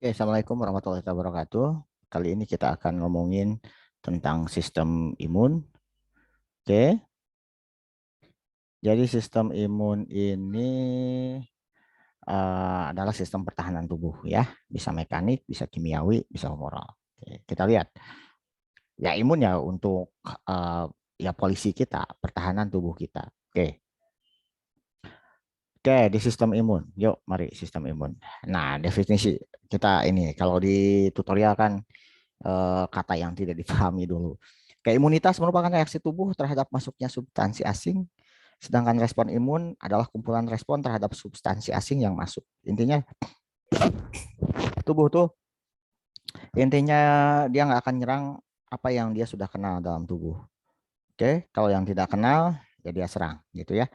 Oke, Assalamualaikum warahmatullahi wabarakatuh. Kali ini kita akan ngomongin tentang sistem imun. Oke, jadi sistem imun ini adalah sistem pertahanan tubuh ya. Bisa mekanik, bisa kimiawi, bisa humoral. Oke, kita lihat. Ya imun ya untuk eh, ya polisi kita, pertahanan tubuh kita. Oke, di sistem imun. Yuk, mari sistem imun. Nah, definisi kita ini kalau di tutorial kan kata yang tidak dipahami dulu. Kayak imunitas merupakan reaksi tubuh terhadap masuknya substansi asing, sedangkan respon imun adalah kumpulan respon terhadap substansi asing yang masuk. Intinya tubuh tuh intinya dia nggak akan nyerang apa yang dia sudah kenal dalam tubuh. Oke, kalau yang tidak kenal ya dia serang gitu ya.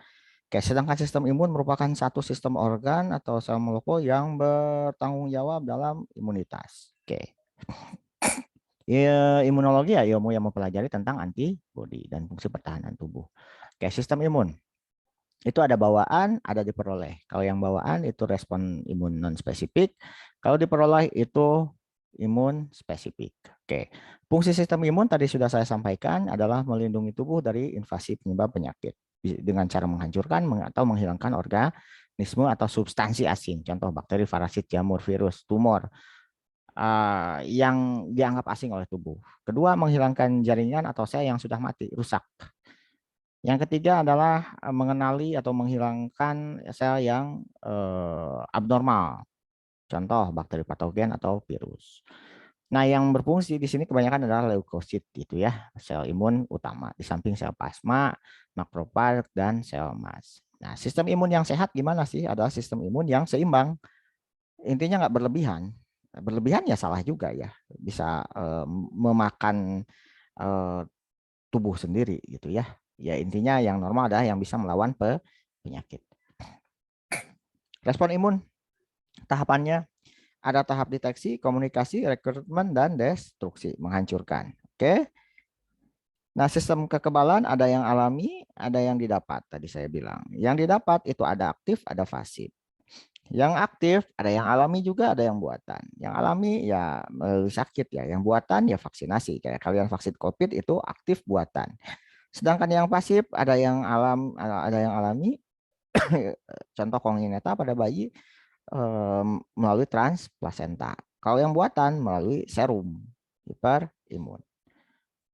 Oke, sedangkan sistem imun merupakan satu sistem organ atau sel molekul yang bertanggung jawab dalam imunitas. Oke. Ya, imunologi ya ilmu yang mempelajari tentang antibodi dan fungsi pertahanan tubuh. Oke, sistem imun itu ada bawaan, ada diperoleh. Kalau yang bawaan itu respon imun non spesifik, kalau diperoleh itu imun spesifik. Oke, fungsi sistem imun tadi sudah saya sampaikan adalah melindungi tubuh dari invasi penyebab penyakit dengan cara menghancurkan atau menghilangkan organisme atau substansi asing, contoh bakteri, parasit, jamur, virus, tumor yang dianggap asing oleh tubuh. Kedua, menghilangkan jaringan atau sel yang sudah mati, rusak. Yang ketiga adalah mengenali atau menghilangkan sel yang abnormal, contoh bakteri patogen atau virus. Nah, yang berfungsi di sini kebanyakan adalah leukosit gitu ya, sel imun utama di samping sel plasma, makrofag dan sel emas. Nah, sistem imun yang sehat gimana sih? Adalah sistem imun yang seimbang. Intinya nggak berlebihan. Berlebihan ya salah juga ya, bisa memakan eh, tubuh sendiri gitu ya. Ya intinya yang normal adalah yang bisa melawan penyakit. Respon imun tahapannya ada tahap deteksi, komunikasi, rekrutmen, dan destruksi, menghancurkan. Oke. Nah, sistem kekebalan ada yang alami, ada yang didapat. Tadi saya bilang. Yang didapat itu ada aktif, ada pasif. Yang aktif ada yang alami juga, ada yang buatan. Yang alami ya melalui sakit ya. Yang buatan ya vaksinasi. Kayak kalian vaksin COVID itu aktif buatan. Sedangkan yang pasif ada yang alami. Contoh kongenita pada bayi melalui transplasenta. Kalau yang buatan melalui serum hiperimun.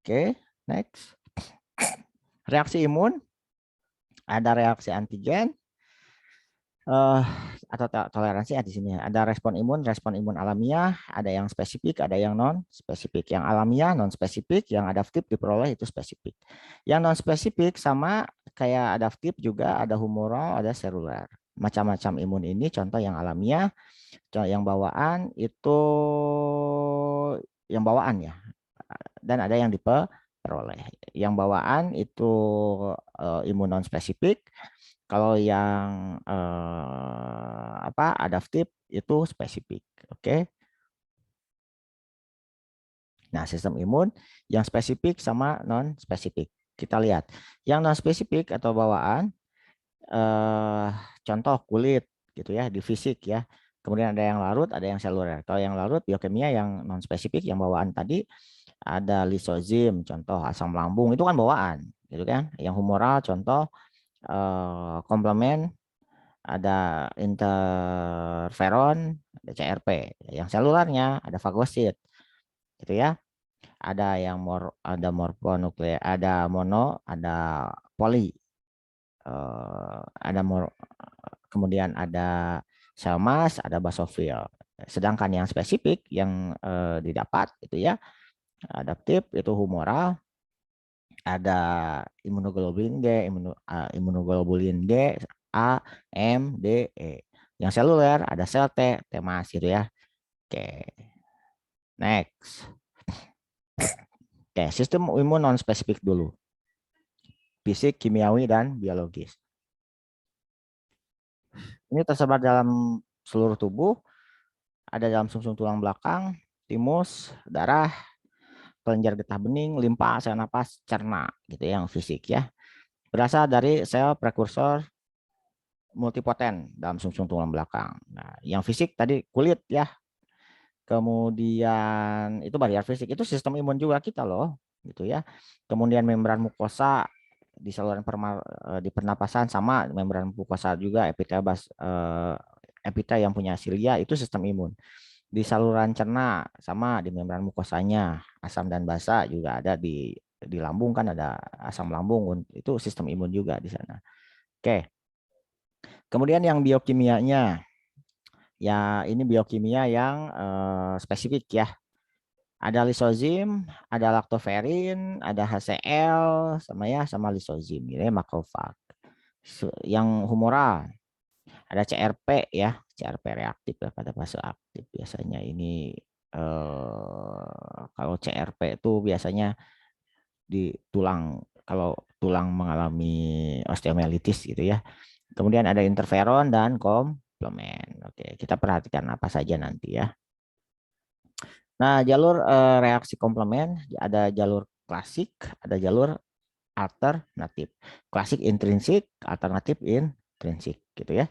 Oke, next. Reaksi imun ada reaksi antigen, eh atau toleransi ya di sini ya. Ada respon imun alamiah, ada yang spesifik, ada yang non spesifik. Yang alamiah non spesifik, yang adaptif diperoleh itu spesifik. Yang non spesifik sama kayak adaptif juga ada humoral, ada seluler. Macam-macam imun ini contoh yang alamiah, contoh yang bawaan itu yang bawaan ya. Dan ada yang diperoleh. Yang bawaan itu imun non spesifik. Kalau yang apa adaptif itu spesifik. Oke. Nah, sistem imun yang spesifik sama non spesifik. Kita lihat. Yang non spesifik atau bawaan eh contoh kulit gitu ya, di fisik ya. Kemudian ada yang larut, ada yang seluler. Kalau yang larut biokimia yang non spesifik yang bawaan tadi ada lisozim, contoh asam lambung itu kan bawaan, gitu kan. Yang humoral contoh komplement ada interferon, ada CRP. Yang selularnya ada fagosit, gitu ya. Ada yang ada morfonuklear, ada mono, ada poli, ada kemudian ada sel mas, ada basofil. Sedangkan yang spesifik yang didapat itu ya adaptif itu humoral, ada imunoglobulin G, imunoglobulin G, A, M, D, E. Yang seluler ada sel T, T mas gitu ya. Oke, next. Oke, sistem imun non spesifik dulu. Fisik, kimiawi, dan biologis. Ini tersebar dalam seluruh tubuh, ada dalam sumsum tulang belakang, timus, darah, kelenjar getah bening, limpa, sel napas, cerna gitu ya, yang fisik ya. Berasal dari sel prekursor multipoten dalam sumsum tulang belakang. Nah, yang fisik tadi kulit ya, Kemudian itu barrier fisik, itu sistem imun juga kita loh, gitu ya. Kemudian membran mukosa di saluran di pernapasan sama membran mukosa juga epita yang punya silia itu sistem imun. Di saluran cerna sama di membran mukosanya, asam dan basa juga ada di lambung kan ada asam lambung itu sistem imun juga di sana. Oke. Kemudian yang biokimianya. Ya, ini biokimia yang spesifik ya. Ada lisozim, ada laktoferin, ada HCl sama lisozim ini makrofag. Yang humoral ada CRP ya, CRP reaktif ya, pada fase aktif biasanya ini kalau CRP itu biasanya di tulang kalau tulang mengalami osteomyelitis gitu ya. Kemudian ada interferon dan komplement. Oke, kita perhatikan apa saja nanti ya. Nah, jalur reaksi komplement ada jalur klasik, ada jalur alternatif. Klasik intrinsik, alternatif intrinsik gitu ya.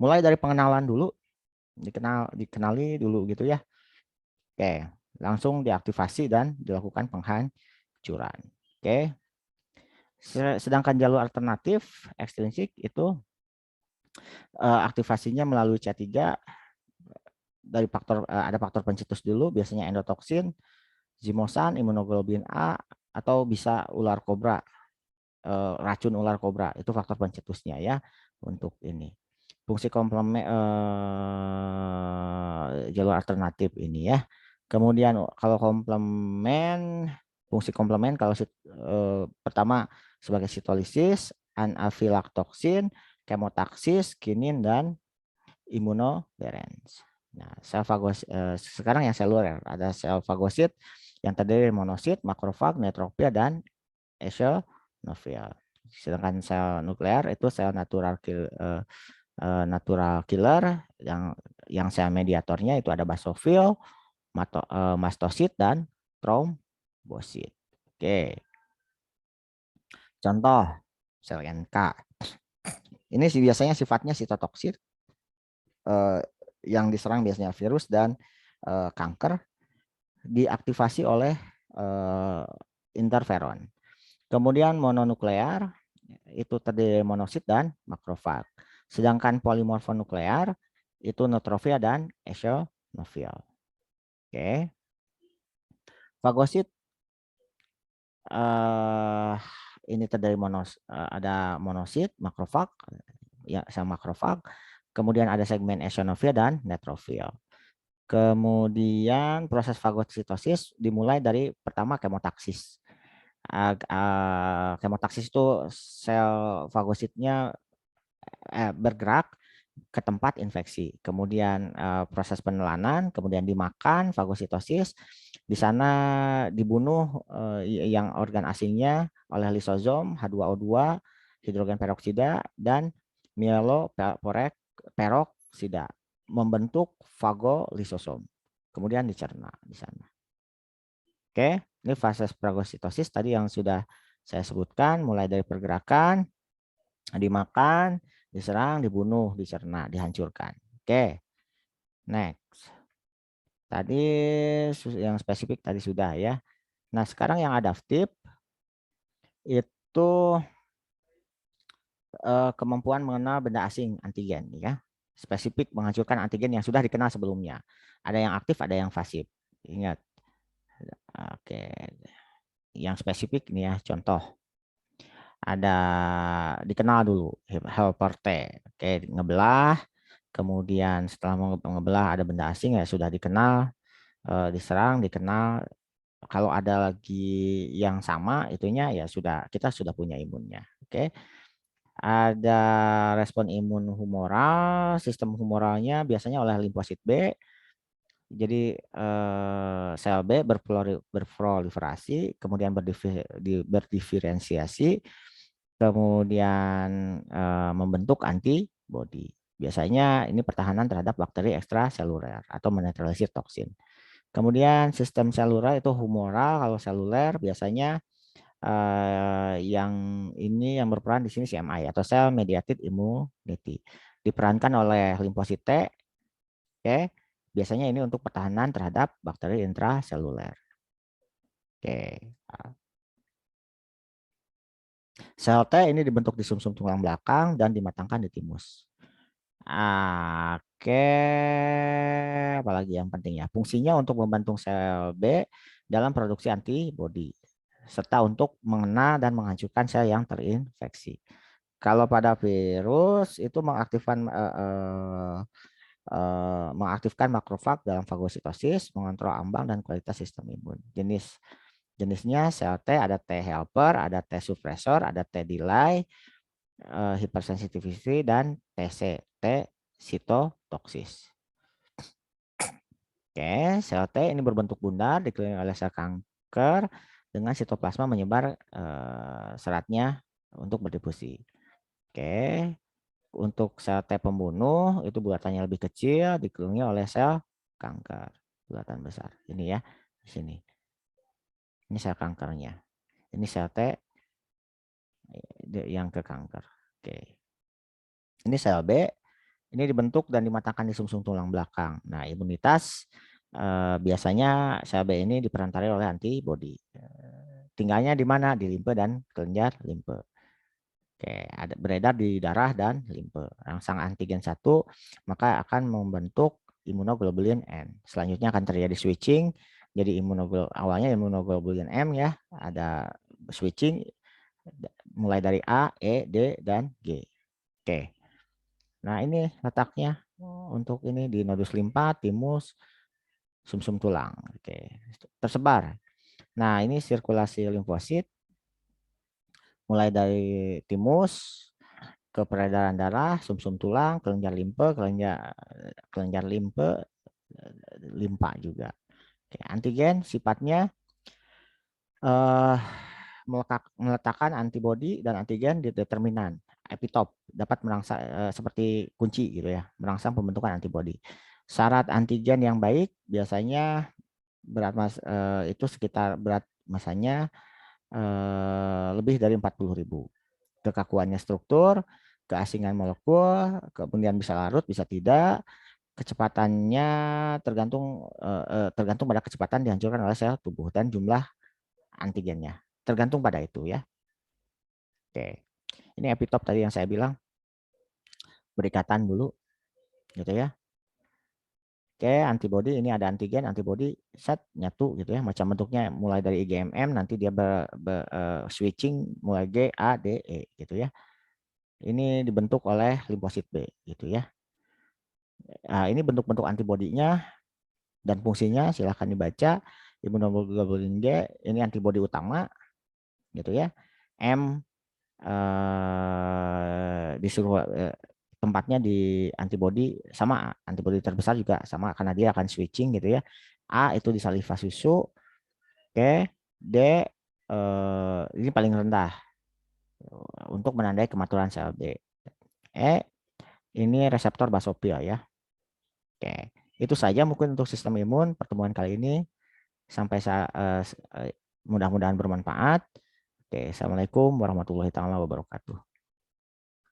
Mulai dari pengenalan dulu, dikenali dulu gitu ya. Oke, langsung diaktifasi dan dilakukan penghancuran. Oke. Sedangkan jalur alternatif ekstrinsik itu aktivasinya melalui C3 dari ada faktor pencetus dulu, biasanya endotoksin, zimosan, imunoglobulin A, atau bisa ular kobra, racun ular kobra, itu faktor pencetusnya ya untuk ini. Fungsi komplement jalur alternatif ini ya. Kemudian kalau komplement, fungsi komplement kalau pertama sebagai sitolisis, anafilaktoksin, kemotaksis, kinin, dan imunoderens. Nah, sekarang yang seluler ada sel fagosit yang terdiri dari monosit, makrofag, neutropil, dan eosinofil. Sedangkan sel nuklear itu sel natural killer yang sel mediatornya itu ada basofil, mastosit, dan trombosit. Oke. Contoh sel NK. Ini sih biasanya sifatnya sitotoksit yang diserang biasanya virus dan kanker diaktifasi oleh interferon. Kemudian mononuklear itu terdiri dari monosit dan makrofag. Sedangkan polimorfonuklear itu neutrofil dan eosinofil. Oke. Fagosit ini terdiri ada monosit, makrofag, ya sama makrofag. Kemudian ada segmen eosinofil dan neutrofil. Kemudian proses fagositosis dimulai dari pertama kemotaksis. Kemotaksis itu sel fagositnya bergerak ke tempat infeksi. Kemudian proses penelanan, kemudian dimakan fagositosis. Di sana dibunuh yang organ asingnya oleh lisosom, H2O2, hidrogen peroksida, dan mieloperoksida membentuk fagolisosom. Kemudian dicerna di sana. Oke, ini fase fagositosis tadi yang sudah saya sebutkan, mulai dari pergerakan, dimakan, diserang, dibunuh, dicerna, dihancurkan. Oke, next. Tadi yang spesifik tadi sudah ya. Nah, sekarang yang adaptif itu kemampuan mengenal benda asing antigen ya. Spesifik menghancurkan antigen yang sudah dikenal sebelumnya. Ada yang aktif, ada yang pasif. Ingat. Oke. Yang spesifik ini ya, contoh. Ada dikenal dulu helper T. Oke, ngebelah. Kemudian setelah ngebelah ada benda asing ya sudah dikenal, diserang, dikenal. Kalau ada lagi yang sama itunya ya sudah kita sudah punya imunnya. Oke. Ada respon imun humoral, sistem humoralnya biasanya oleh limfosit B. Jadi sel B berproliferasi, kemudian berdiferensiasi, kemudian membentuk antibodi. Biasanya ini pertahanan terhadap bakteri ekstraseluler atau menetralisir toksin. Kemudian sistem seluler itu humoral, kalau seluler biasanya yang ini yang berperan di sini CMI atau cell mediated immunity. Diperankan oleh limfosit T, oke, Biasanya ini untuk pertahanan terhadap bakteri intraseluler. Oke. Sel T ini dibentuk di sumsum tulang belakang dan dimatangkan di timus. Oke, apalagi yang penting ya. Fungsinya untuk membantu sel B dalam produksi antibodi serta untuk mengena dan menghancurkan sel yang terinfeksi. Kalau pada virus itu mengaktifkan makrofag dalam fagositosis, mengontrol ambang dan kualitas sistem imun. Jenisnya sel T ada T helper, ada T suppressor, ada T delay, hypersensitivity, dan TC, T sitotoksis. Oke, sel T ini berbentuk bundar dikelilingi oleh sel kanker dengan sitoplasma menyebar seratnya untuk berdifusi. Oke, untuk sel T pembunuh itu bulatannya lebih kecil dikelilingi oleh sel kanker, bulatan besar. Ini ya, di sini. Ini sel kankernya. Ini sel T yang ke kanker. Oke. Ini sel B. Ini dibentuk dan dimatangkan di sumsum tulang belakang. Nah, imunitas biasanya sel B ini diperantarai oleh antibodi. Tinggalnya di mana? Di limfe dan kelenjar limfe. Oke, ada beredar di darah dan limfe. Rangsang antigen 1 maka akan membentuk imunoglobulin N. Selanjutnya akan terjadi switching. Jadi awalnya imunoglobulin M ya, ada switching mulai dari A, E, D, dan G. Oke. Nah, ini letaknya untuk ini di nodus limpa, timus, sumsum tulang. Oke. Tersebar. Nah, ini sirkulasi limfosit mulai dari timus ke peredaran darah, sumsum tulang, kelenjar limfe, kelenjar limfe, limpa juga. Oke, antigen sifatnya meletakkan antibodi dan antigen di determinan epitop, dapat merangsang seperti kunci gitu ya, merangsang pembentukan antibodi. Syarat antigen yang baik biasanya itu sekitar berat masanya lebih dari 40.000. Kekakuannya struktur, keasingan molekul, kemudian bisa larut, bisa tidak. Kecepatannya tergantung pada kecepatan dihancurkan oleh sel tubuh dan jumlah antigennya. Tergantung pada itu ya. Oke. Ini epitop tadi yang saya bilang. Berikatan dulu gitu ya. Oke, antibody ini ada antigen, antibody set nyatu gitu ya. Macam bentuknya mulai dari IgM, nanti dia switching mulai G, A, D, E gitu ya. Ini dibentuk oleh limfosit B gitu ya. Nah, ini bentuk-bentuk antibodinya dan fungsinya silahkan dibaca. Imunoglobulin G ini antibodi utama gitu ya. M disuruh tempatnya di antibodi sama, antibodi terbesar juga sama karena dia akan switching gitu ya. A itu di saliva susu. Oke, D ini paling rendah untuk menandai kematuran sel B. E ini reseptor basophil ya. Oke, itu saja mungkin untuk sistem imun pertemuan kali ini. Sampai mudah-mudahan bermanfaat. Oke, assalamualaikum warahmatullahi wabarakatuh.